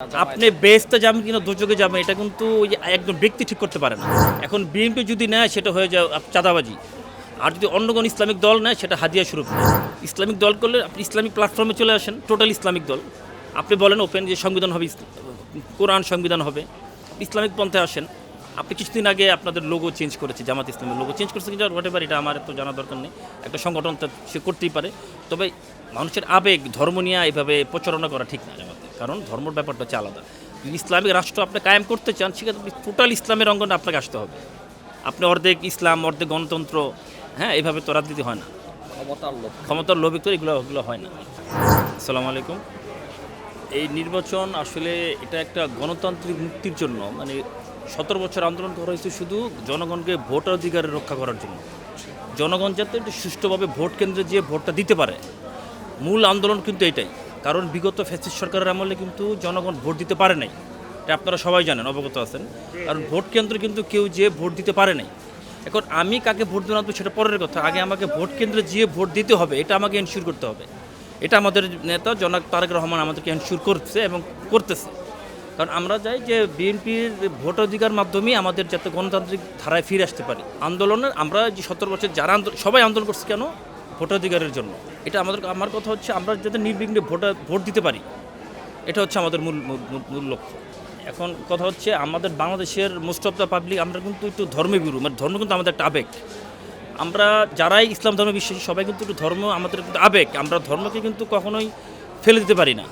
আপনি বেহেশতে যাবেন কিনা দোজখে যাবেন এটা কিন্তু ওই যে একজন ব্যক্তি ঠিক করতে পারে না। এখন বিএনপি যদি নেয় সেটা হয়ে যায় চাঁদাবাজি, আর যদি অন্য কোনো ইসলামিক দল নেয় সেটা হাদিয়া স্বরূপ নেয়। ইসলামিক দল করলে আপনি ইসলামিক প্ল্যাটফর্মে চলে আসেন, টোটাল ইসলামিক দল। আপনি বলেন ওপেন যে সংবিধান হবে, কোরআন সংবিধান হবে, ইসলামিক পন্থায় আসেন। আপনি কিছুদিন আগে আপনাদের লোগো চেঞ্জ করেছে, জামাত ইসলামের লোগো চেঞ্জ করেছে কিন্তু হোয়াট এটা আমার তো জানার দরকার নেই। একটা সংগঠন সে করতেই পারে, তবে মানুষের আবেগ ধর্ম নিয়ে এইভাবে প্রচারণা করা ঠিক না জামাতে, কারণ ধর্মের ব্যাপারটা হচ্ছে আলাদা। যদি ইসলামিক রাষ্ট্র আপনি কায়েম করতে চান সেক্ষেত্রে আপনি টোটাল ইসলামের অঙ্গনে আপনাকে আসতে হবে। আপনি অর্ধেক ইসলাম অর্ধেক গণতন্ত্র, হ্যাঁ এইভাবে তো রাজনীতি হয় না। ক্ষমতার লোভী তো এগুলো হয় না। আসসালামু আলাইকুম। এই নির্বাচন আসলে এটা একটা গণতান্ত্রিক মুক্তির জন্য, মানে 17 বছর আন্দোলন করা হয়েছে শুধু জনগণকে ভোটাধিকার রক্ষা করার জন্য। জনগণ যাতে একটু সুষ্ঠুভাবে ভোট কেন্দ্রে যেয়ে ভোটটা দিতে পারে, মূল আন্দোলন কিন্তু এটাই। কারণ বিগত ফ্যাসিস্ট সরকারের আমলে কিন্তু জনগণ ভোট দিতে পারে নাই, এটা আপনারা সবাই জানেন, অবগত আছেন। কারণ ভোট কেন্দ্রে কিন্তু কেউ যেয়ে ভোট দিতে পারে নাই। এখন আমি কাকে ভোট দেবো না তো সেটা পরের কথা, আগে আমাকে ভোট কেন্দ্রে যেয়ে ভোট দিতে হবে, এটা আমাকে এনশিওর করতে হবে। এটা আমাদের নেতা জনাব তারেক রহমান আমাদেরকে এনশিওর করছে এবং করতেছে। কারণ আমরা চাই যে বিএনপির ভোটাধিকার মাধ্যমেই আমাদের যাতে গণতান্ত্রিক ধারায় ফিরে আসতে পারি। আন্দোলনের আমরা যে 17 বছর যারা সবাই আন্দোলন করছে কেন, ভোটাধিকারের জন্য। এটা আমার কথা হচ্ছে আমরা যাতে নির্বিঘ্নে ভোট দিতে পারি, এটা হচ্ছে আমাদের মূল লক্ষ্য। এখন কথা হচ্ছে আমাদের বাংলাদেশের মোস্ট অফ দ্য পাবলিক আমরা কিন্তু একটু ধর্মভীরু, মানে ধর্ম কিন্তু আমাদের একটা আবেগ। আমরা যারাই ইসলাম ধর্মে বিশ্বাসী সবাই কিন্তু একটু ধর্ম আমাদের কিন্তু আবেগ, আমরা ধর্মকে কিন্তু কখনোই ফেলে দিতে পারি না।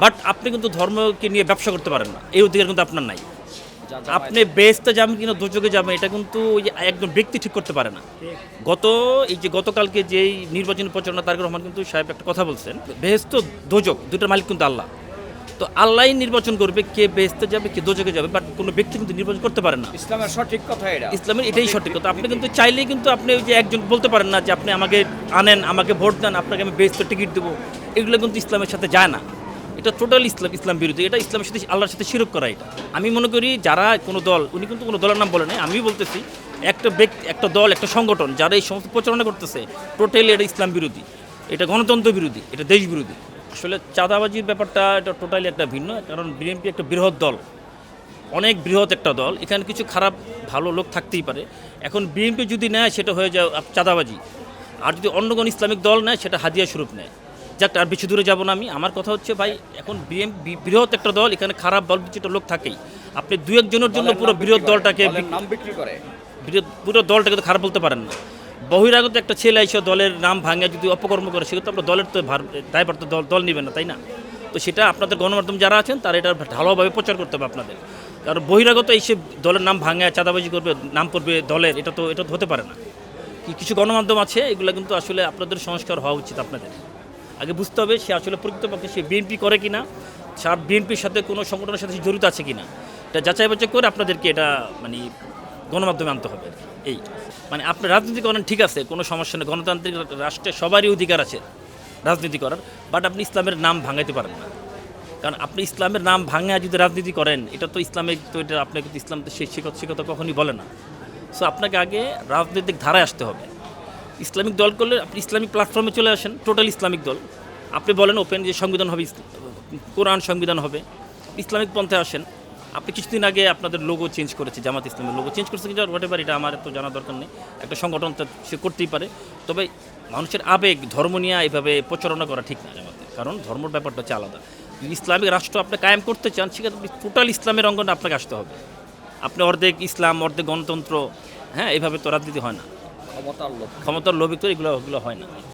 বাট আপনি কিন্তু ধর্মকে নিয়ে ব্যবসা করতে পারেন না, এই অধিকার কিন্তু আপনার নাই। আপনি বেহেশতে যাবেন কিনা দোজখে যাবেন এটা কিন্তু ওই যে একজন ব্যক্তি ঠিক করতে পারে না। গতকালকে যেই নির্বাচনী প্রচারণা তারেক রহমান কিন্তু সাহেব একটা কথা বলছেন, বেহেশত দোজখ দুটোর মালিক কিন্তু আল্লাহ। তো আল্লাহই নির্বাচন করবে কে বেহেশতে যাবে কে দোজখে যাবে, বাট কোনো ব্যক্তি কিন্তু নির্বাচন করতে পারে না। ইসলামের সঠিক কথা এটা, ইসলামের এটাই সঠিক কথা। আপনি কিন্তু চাইলেই কিন্তু আপনি ওই যে একজন বলতে পারেন না যে আপনি আমাকে আনেন, আমাকে ভোট দেন, আপনাকে আমি বেহেশতে টিকিট দেবো, এগুলো কিন্তু ইসলামের সাথে যায় না। এটা টোটাল ইসলাম বিরোধী, এটা ইসলামের সাথে আল্লাহর সাথে শিরক করা। এটা আমি মনে করি যারা কোনো দল, উনি কিন্তু কোনো দলের নাম বলে নাই, আমি বলতেছি একটা ব্যক্তি, একটা দল, একটা সংগঠন যারা এই সমস্ত প্রচারণা করতেছে, টোটালি এটা ইসলাম বিরোধী, এটা গণতন্ত্র বিরোধী, এটা দেশ বিরোধী। আসলে চাঁদাবাজির ব্যাপারটা এটা টোটালি একটা ভিন্ন, কারণ বিএনপি একটা বৃহৎ দল, অনেক বৃহৎ একটা দল, এখানে কিছু খারাপ ভালো লোক থাকতেই পারে। এখন বিএনপি যদি নেয় সেটা হয়ে যায় চাঁদাবাজি, আর যদি অন্য কোনো ইসলামিক দল নেয় সেটা হাদিয়া স্বরূপ নেয়। যাক, আর বেশি দূরে যাব না আমি। আমার কথা হচ্ছে ভাই, এখন বিএনপি বৃহৎ একটা দল, এখানে খারাপ দল কিছুটা লোক থাকেই। আপনি দু একজনের জন্য পুরো বৃহৎ দলটাকে নাম বিক্রি করে, পুরো দলটাকে তো খারাপ বলতে পারেন না। বহিরাগত একটা ছেলে এসে দলের নাম ভাঙে যদি অপকর্ম করে, সেক্ষেত্রে আপনার দলের তো দায়ভার তো দল নেবেন না, তাই না? তো সেটা আপনাদের গণমাধ্যম যারা আছেন তারা এটা ভালোভাবে প্রচার করতে হবে আপনাদের। কারণ বহিরাগত এসে দলের নাম ভাঙে চাঁদাবাজি করবে, নাম করবে দলের, এটা তো হতে পারে না। কিছু গণমাধ্যম আছে, এগুলো কিন্তু আসলে আপনাদের সংস্কার হওয়া উচিত। আপনাদের আগে বুঝতে হবে সে আসলে প্রকৃতপক্ষে সে বিএনপি করে কিনা, সার বিএনপির সাথে কোনো সংগঠনের সাথে জড়িত আছে কিনা, এটা যাচাই বাছাই করে আপনাদেরকে এটা মানে গণমাধ্যমে আনতে হবে। এই মানে আপনি রাজনীতি করেন ঠিক আছে, কোনো সমস্যা নেই, গণতান্ত্রিক রাষ্ট্রে সবারই অধিকার আছে রাজনীতি করার, বাট আপনি ইসলামের নাম ভাঙাইতে পারেন না। কারণ আপনি ইসলামের নাম ভাঙা যদি রাজনীতি করেন, এটা তো ইসলামিক, তো এটা আপনাকে কিন্তু ইসলাম তো সেই শিক্ষকতা কখনই বলে না। সো আপনাকে আগে রাজনৈতিক ধারায় আসতে হবে। ইসলামিক দল করলে আপনি ইসলামিক প্ল্যাটফর্মে চলে আসেন, টোটাল ইসলামিক দল। আপনি বলেন ওপেন যে সংবিধান হবে, কোরআন সংবিধান হবে, ইসলামিক পন্থায় আসেন। আপনি কিছুদিন আগে আপনাদের লোগো চেঞ্জ করেছে, জামাত ইসলামের লোগো চেঞ্জ করেছে কিন্তু হোয়াট এটা আমার তো জানার দরকার নেই। একটা সংগঠন সে করতেই পারে, তবে মানুষের আবেগ ধর্ম নিয়ে এইভাবে প্রচারণা করা ঠিক না জামাতে, কারণ ধর্মের ব্যাপারটা হচ্ছে আলাদা। যদি ইসলামিক রাষ্ট্র আপনি কায়েম করতে চান সেক্ষেত্রে আপনি টোটাল ইসলামের অঙ্গনে আপনাকে আসতে হবে। আপনি অর্ধেক ইসলাম অর্ধেক গণতন্ত্র, হ্যাঁ এইভাবে তো রাজনীতি হয় না। ক্ষমতার লোভ, ক্ষমতার লোভী তো এগুলো হয় না।